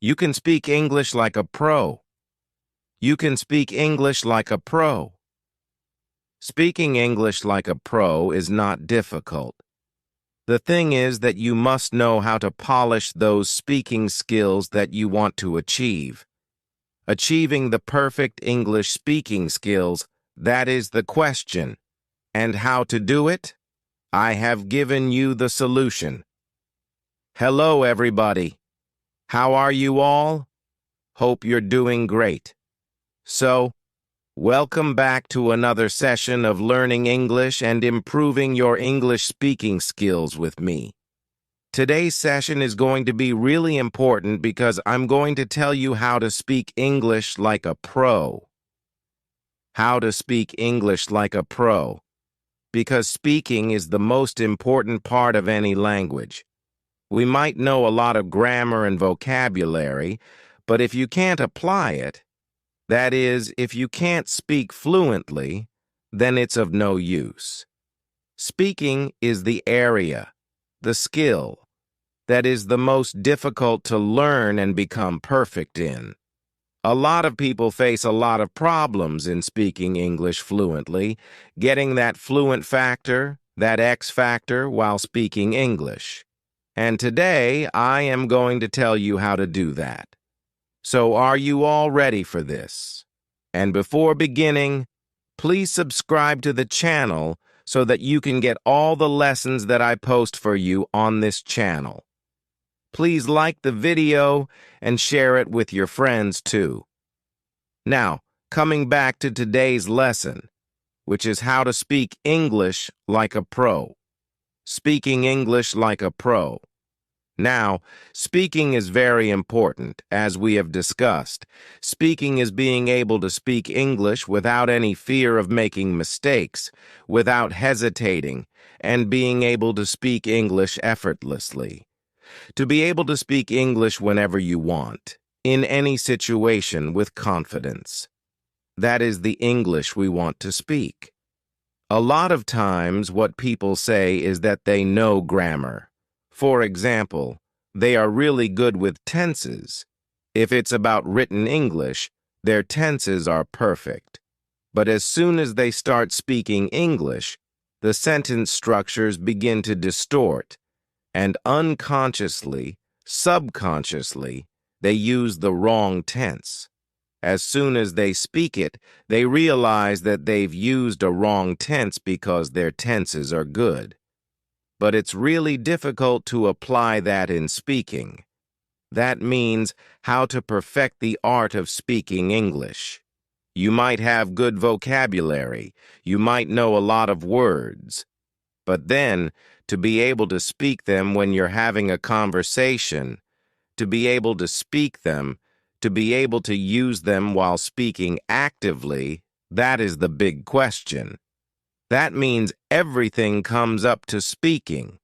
You can speak English like a pro. You can speak English like a pro. Speaking English like a pro is not difficult. The thing is that you must know how to polish those speaking skills that you want to achieve. Achieving the perfect English speaking skills, that is the question. And how to do it? I have given you the solution. Hello, everybody. How are you all? Hope you're doing great. So, welcome back to another session of learning English and improving your English speaking skills with me. Today's session is going to be really important because I'm going to tell you how to speak English like a pro. How to speak English like a pro. Because speaking is the most important part of any language. We might know a lot of grammar and vocabulary, but if you can't apply it, that is, if you can't speak fluently, then it's of no use. Speaking is the area, the skill, that is the most difficult to learn and become perfect in. A lot of people face a lot of problems in speaking English fluently, getting that fluent factor, that X factor, while speaking English. And today, I am going to tell you how to do that. So are you all ready for this? And before beginning, please subscribe to the channel so that you can get all the lessons that I post for you on this channel. Please like the video and share it with your friends too. Now, coming back to today's lesson, which is how to speak English like a pro. Speaking English like a pro. Now, speaking is very important, as we have discussed. Speaking is being able to speak English without any fear of making mistakes, without hesitating, and being able to speak English effortlessly. To be able to speak English whenever you want, in any situation with confidence. That is the English we want to speak. A lot of times what people say is that they know grammar. For example, they are really good with tenses. If it's about written English, their tenses are perfect. But as soon as they start speaking English, the sentence structures begin to distort, and unconsciously, subconsciously, they use the wrong tense. As soon as they speak it, they realize that they've used a wrong tense because their tenses are good. But it's really difficult to apply that in speaking. That means how to perfect the art of speaking English. You might have good vocabulary, you might know a lot of words, but then, to be able to speak them when you're having a conversation, to be able to speak them, to be able to use them while speaking actively, that is the big question. That means everything comes up to speaking.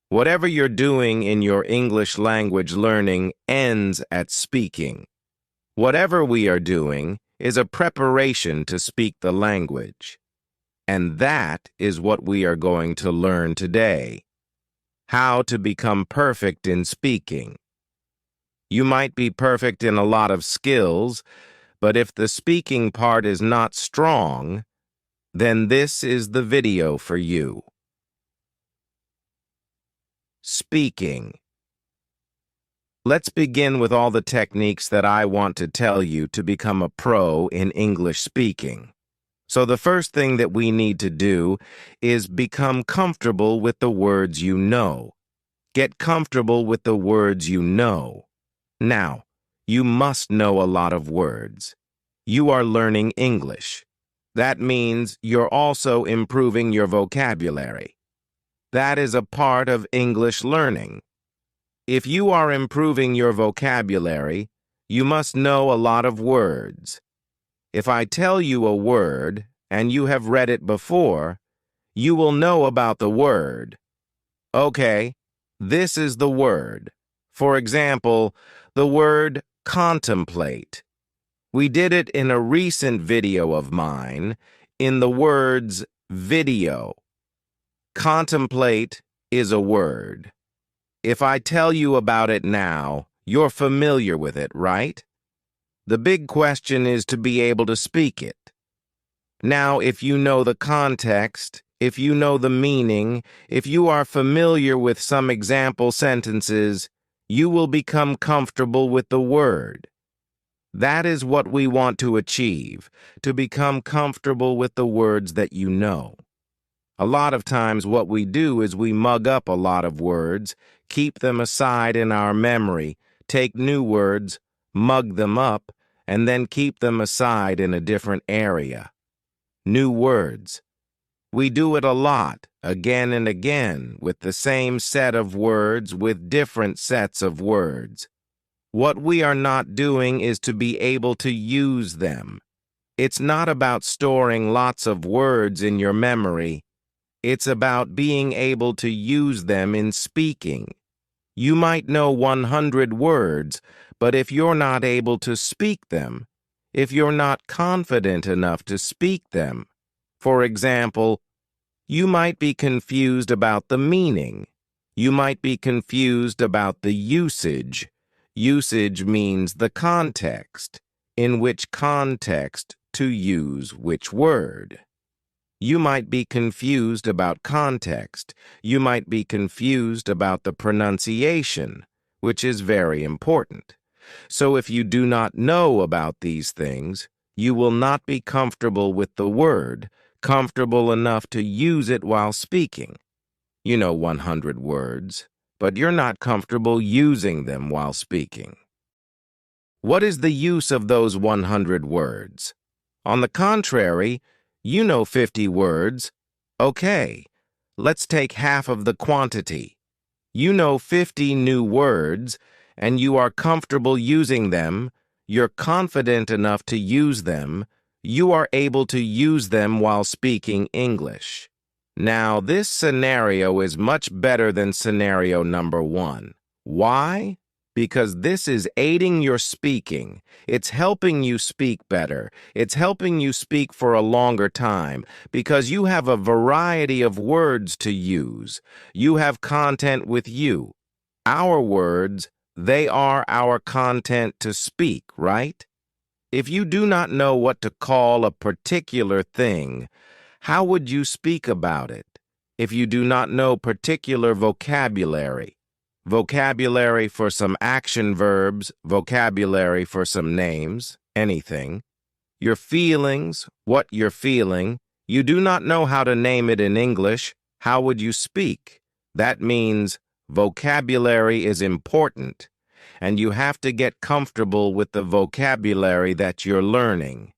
Whatever you're doing in your English language learning ends at speaking. Whatever we are doing is a preparation to speak the language. And that is what we are going to learn today. How to become perfect in speaking. You might be perfect in a lot of skills, but if the speaking part is not strong, then this is the video for you. Speaking. Let's begin with all the techniques that I want to tell you to become a pro in English speaking. So the first thing that we need to do is become comfortable with the words you know. Get comfortable with the words you know. Now, you must know a lot of words. You are learning English. That means you're also improving your vocabulary. That is a part of English learning. If you are improving your vocabulary, you must know a lot of words. If I tell you a word, and you have read it before, you will know about the word. Okay, this is the word. For example, the word contemplate. We did it in a recent video of mine, in the words video. Contemplate is a word. If I tell you about it now, You're familiar with it, right? The big question is to be able to speak it. Now, if you know the context, if you know the meaning, if you are familiar with some example sentences, you will become comfortable with the word. That is what we want to achieve, to become comfortable with the words that you know. A lot of times what we do is we mug up a lot of words, keep them aside in our memory, take new words, mug them up, and then keep them aside in a different area. New words. We do it a lot, again and again, with the same set of words with different sets of words. What we are not doing is to be able to use them. It's not about storing lots of words in your memory. It's about being able to use them in speaking. You might know 100 words, but if you're not able to speak them, if you're not confident enough to speak them, for example, you might be confused about the meaning. You might be confused about the usage. Usage means the context. In which context to use which word. You might be confused about context. You might be confused about the pronunciation, which is very important. So if you do not know about these things, you will not be comfortable with the word, comfortable enough to use it while speaking. You know 100 words, but you're not comfortable using them while speaking. What is the use of those 100 words? On the contrary, you know 50 words. Okay, let's take half of the quantity. You know 50 new words, and you are comfortable using them. You're confident enough to use them. You are able to use them while speaking English. Now, this scenario is much better than scenario number 1. Why? Because this is aiding your speaking. It's helping you speak better. It's helping you speak for a longer time because you have a variety of words to use. You have content with you. Our words, they are our content to speak, right? If you do not know what to call a particular thing, how would you speak about it? If you do not know particular vocabulary, vocabulary for some action verbs, vocabulary for some names, anything, your feelings, what you're feeling, you do not know how to name it in English, how would you speak? That means vocabulary is important, and you have to get comfortable with the vocabulary that you're learning.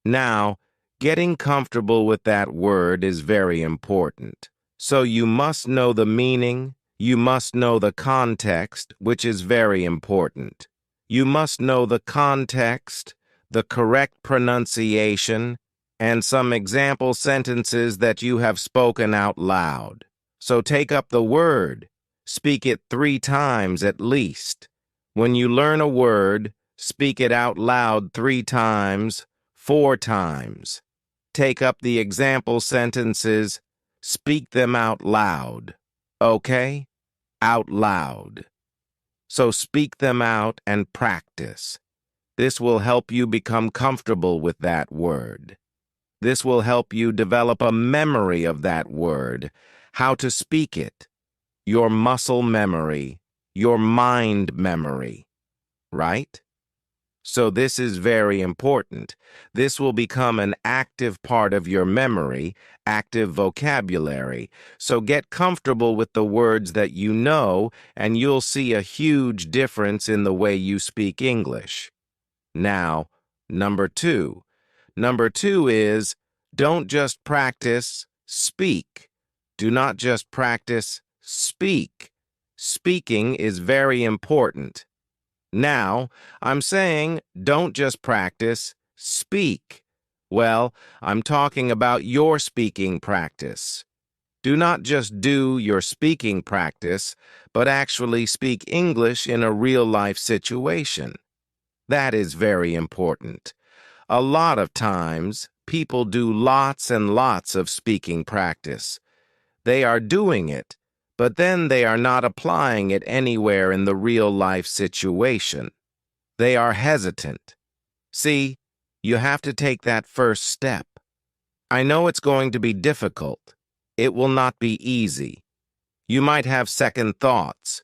Now, getting comfortable with that word is very important. So you must know the meaning, you must know the context, which is very important. You must know the context, the correct pronunciation, and some example sentences that you have spoken out loud. So take up the word. Speak it 3 times at least. When you learn a word, speak it out loud 3 times, 4 times. Take up the example sentences, speak them out loud. Okay? Out loud. So speak them out and practice. This will help you become comfortable with that word. This will help you develop a memory of that word, how to speak it, your muscle memory, your mind memory, right? So this is very important. This will become an active part of your memory, active vocabulary. So get comfortable with the words that you know, and you'll see a huge difference in the way you speak English. Now, number 2. Number 2 is, don't just practice, speak. Do not just practice, speak. Speaking is very important. Now, I'm saying don't just practice, speak. Well, I'm talking about your speaking practice. Do not just do your speaking practice, but actually speak English in a real-life situation. That is very important. A lot of times, people do lots and lots of speaking practice. They are doing it, but then they are not applying it anywhere in the real-life situation. They are hesitant. See, you have to take that first step. I know it's going to be difficult. It will not be easy. You might have second thoughts.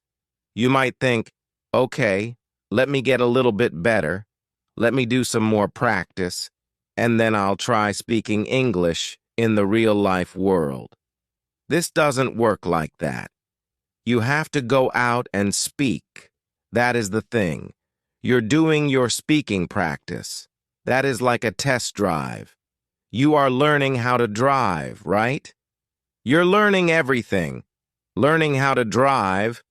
You might think, okay, let me get a little bit better. Let me do some more practice, and then I'll try speaking English in the real-life world. This doesn't work like that. You have to go out and speak. That is the thing. You're doing your speaking practice. That is like a test drive. You are learning how to drive, right? You're learning everything, learning how to drive,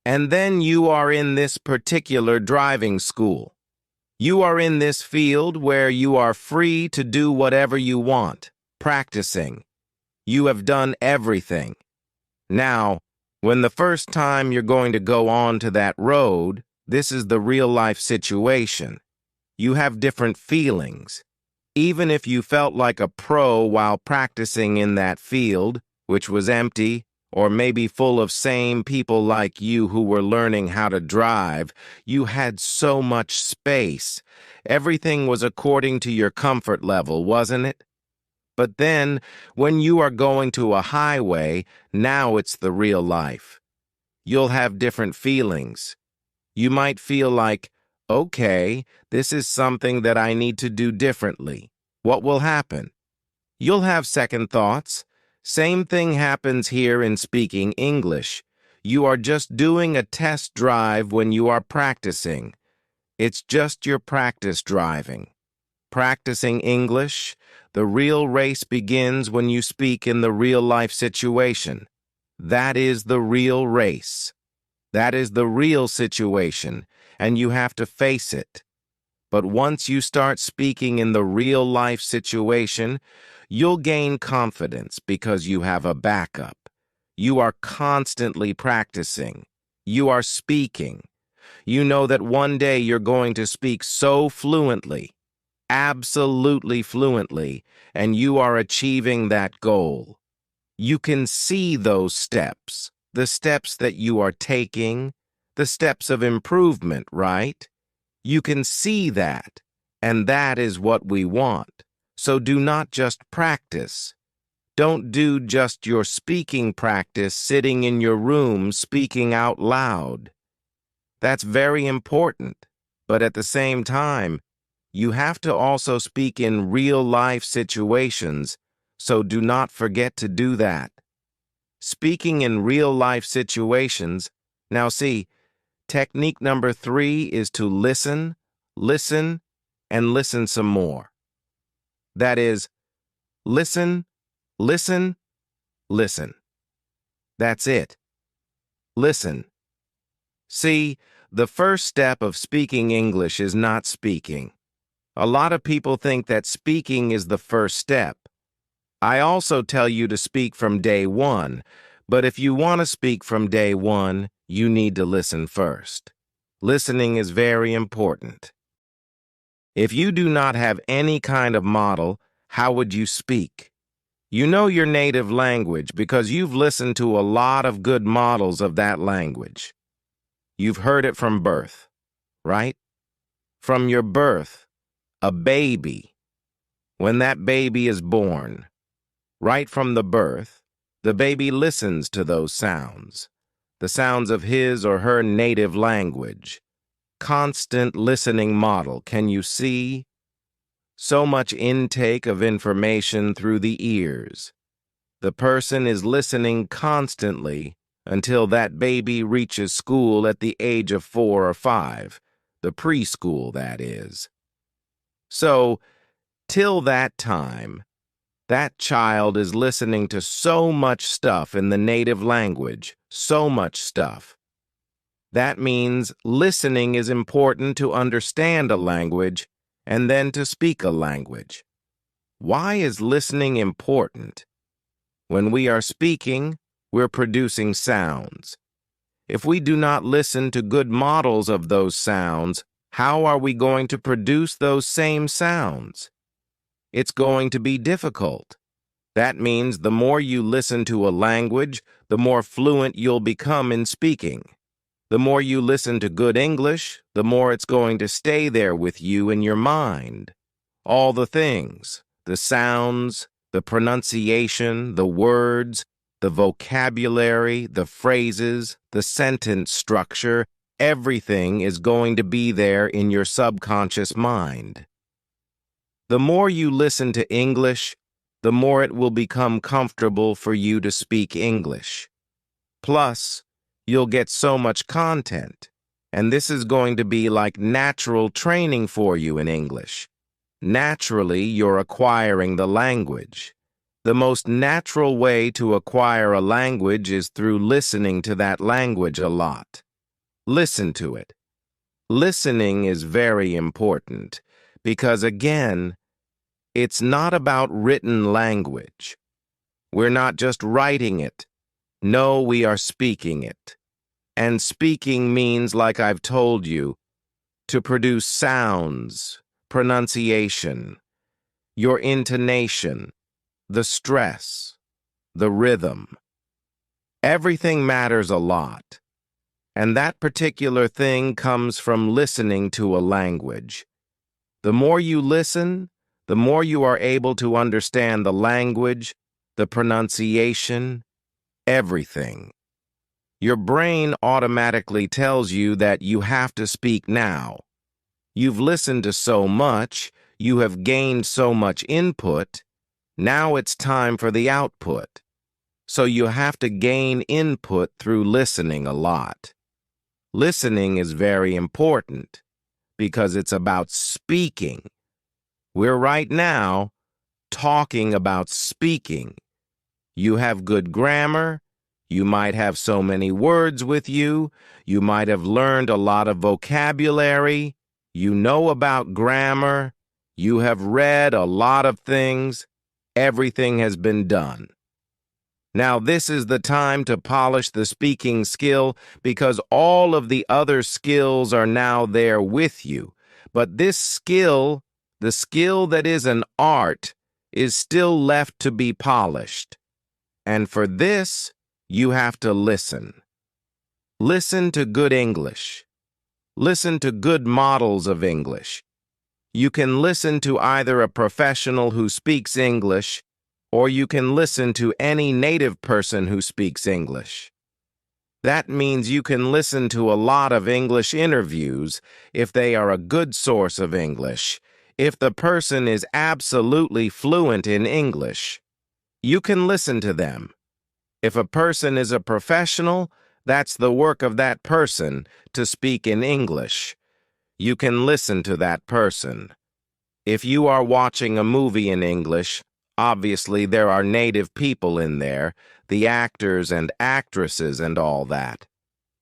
and then you are in this particular driving school. You are in this field where you are free to do whatever you want, practicing. You have done everything. Now, when the first time you're going to go on to that road, this is the real-life situation. You have different feelings. Even if you felt like a pro while practicing in that field, which was empty, or maybe full of same people like you who were learning how to drive, you had so much space. Everything was according to your comfort level, wasn't it? But then, when you are going to a highway, now it's the real life. You'll have different feelings. You might feel like, okay, this is something that I need to do differently. What will happen? You'll have second thoughts. Same thing happens here in speaking English. You are just doing a test drive when you are practicing. It's just your practice driving. Practicing English, the real race begins when you speak in the real-life situation. That is the real race. That is the real situation, and you have to face it. But once you start speaking in the real-life situation, you'll gain confidence because you have a backup. You are constantly practicing. You are speaking. You know that one day you're going to speak so fluently, absolutely fluently, and you are achieving that goal. You can see those steps, the steps that you are taking, the steps of improvement, right? You can see that, and that is what we want. So do not just practice. Don't do just your speaking practice sitting in your room speaking out loud. That's very important, but at the same time, you have to also speak in real-life situations, so do not forget to do that. Speaking in real-life situations, now see, technique number 3 is to listen, listen, and listen some more. That is, listen, listen, listen. That's it. Listen. See, the first step of speaking English is not speaking. A lot of people think that speaking is the first step. I also tell you to speak from day one, but if you want to speak from day one, you need to listen first. Listening is very important. If you do not have any kind of model, how would you speak? You know your native language because you've listened to a lot of good models of that language. You've heard it from birth, right? From your birth. A baby, when that baby is born, right from the birth, the baby listens to those sounds, the sounds of his or her native language. Constant listening model, can you see? So much intake of information through the ears. The person is listening constantly until that baby reaches school at the age of 4 or 5, the preschool, that is. So, till that time, that child is listening to so much stuff in the native language, so much stuff. That means listening is important to understand a language and then to speak a language. Why is listening important? When we are speaking, we're producing sounds. If we do not listen to good models of those sounds, how are we going to produce those same sounds? It's going to be difficult. That means the more you listen to a language, the more fluent you'll become in speaking. The more you listen to good English, the more it's going to stay there with you in your mind. All the things, the sounds, the pronunciation, the words, the vocabulary, the phrases, the sentence structure, everything is going to be there in your subconscious mind. The more you listen to English, the more it will become comfortable for you to speak English. Plus, you'll get so much content, and this is going to be like natural training for you in English. Naturally, you're acquiring the language. The most natural way to acquire a language is through listening to that language a lot. Listen to it. Listening is very important because, again, it's not about written language. We're not just writing it. No, we are speaking it. And speaking means, like I've told you, to produce sounds, pronunciation, your intonation, the stress, the rhythm. Everything matters a lot. And that particular thing comes from listening to a language. The more you listen, the more you are able to understand the language, the pronunciation, everything. Your brain automatically tells you that you have to speak now. You've listened to so much, you have gained so much input, now it's time for the output. So you have to gain input through listening a lot. Listening is very important because it's about speaking. We're right now talking about speaking. You have good grammar. You might have so many words with you. You might have learned a lot of vocabulary. You know about grammar. You have read a lot of things. Everything has been done. Now, this is the time to polish the speaking skill because all of the other skills are now there with you. But this skill, the skill that is an art, is still left to be polished. And for this, you have to listen. Listen to good English. Listen to good models of English. You can listen to either a professional who speaks English, or you can listen to any native person who speaks English. That means you can listen to a lot of English interviews if they are a good source of English, if the person is absolutely fluent in English. You can listen to them. If a person is a professional, that's the work of that person to speak in English. You can listen to that person. If you are watching a movie in English, obviously there are native people in there, the actors and actresses and all that.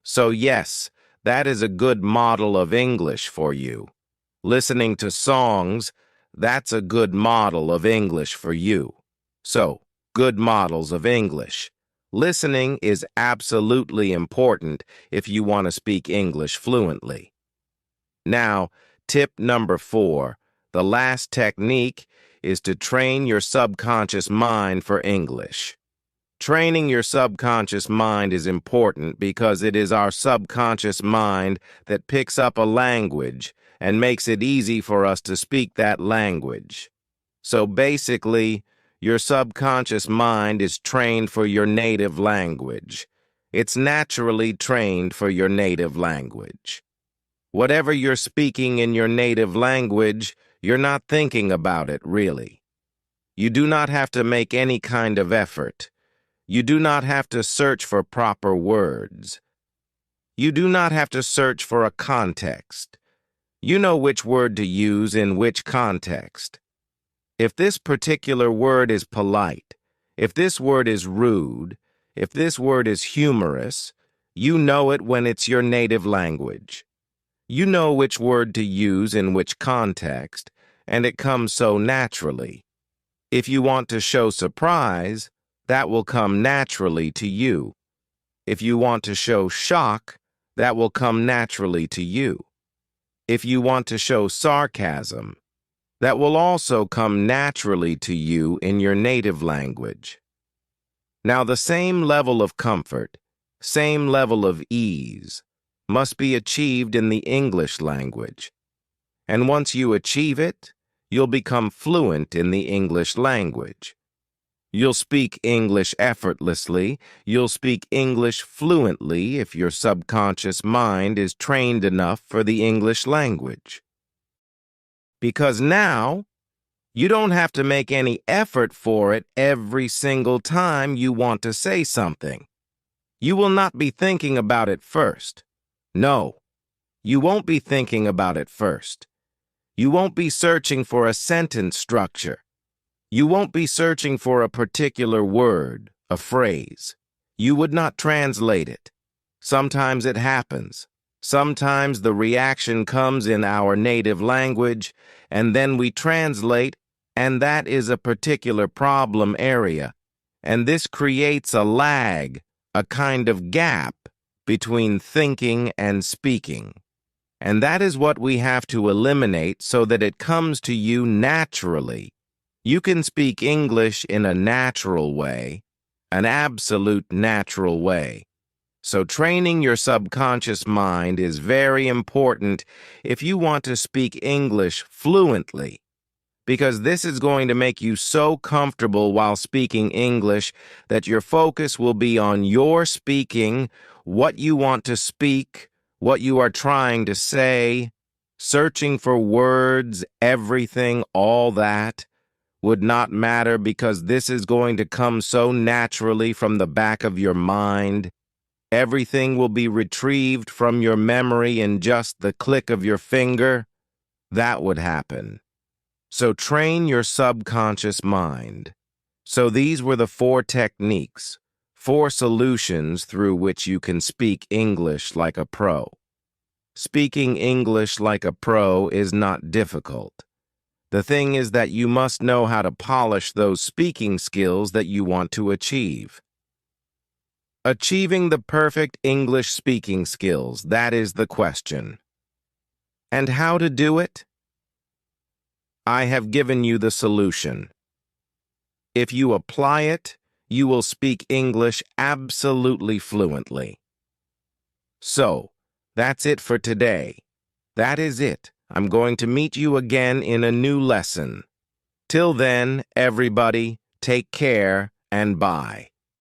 So yes, that is a good model of English for you. Listening to songs, that's a good model of English for you. So, good models of English. Listening is absolutely important if you want to speak English fluently. Now, tip number 4, the last technique is to train your subconscious mind for English. Training your subconscious mind is important because it is our subconscious mind that picks up a language and makes it easy for us to speak that language. So basically, your subconscious mind is trained for your native language. It's naturally trained for your native language. Whatever you're speaking in your native language, you're not thinking about it, really. You do not have to make any kind of effort. You do not have to search for proper words. You do not have to search for a context. You know which word to use in which context. If this particular word is polite, if this word is rude, if this word is humorous, you know it when it's your native language. You know which word to use in which context, and it comes so naturally. If you want to show surprise, that will come naturally to you. If you want to show shock, that will come naturally to you. If you want to show sarcasm, that will also come naturally to you in your native language. Now, the same level of comfort, same level of ease, must be achieved in the English language. And once you achieve it, you'll become fluent in the English language. You'll speak English effortlessly. You'll speak English fluently if your subconscious mind is trained enough for the English language. Because now, you don't have to make any effort for it every single time you want to say something. You will not be thinking about it first. No, you won't be thinking about it first. You won't be searching for a sentence structure. You won't be searching for a particular word, a phrase. You would not translate it. Sometimes it happens. Sometimes the reaction comes in our native language, and then we translate, and that is a particular problem area. And this creates a lag, a kind of gap between thinking and speaking. And that is what we have to eliminate so that it comes to you naturally. You can speak English in a natural way, an absolute natural way. So training your subconscious mind is very important if you want to speak English fluently, because this is going to make you so comfortable while speaking English that your focus will be on your speaking, what you want to speak, what you are trying to say, searching for words, everything, all that would not matter because this is going to come so naturally from the back of your mind. Everything will be retrieved from your memory in just the click of your finger. That would happen. So train your subconscious mind. So these were the 4 techniques, 4 solutions through which you can speak English like a pro. Speaking English like a pro is not difficult. The thing is that you must know how to polish those speaking skills that you want to achieve. Achieving the perfect English speaking skills, that is the question. And how to do it? I have given you the solution. If you apply it, you will speak English absolutely fluently. So, that's it for today. That is it. I'm going to meet you again in a new lesson. Till then, everybody, take care and bye.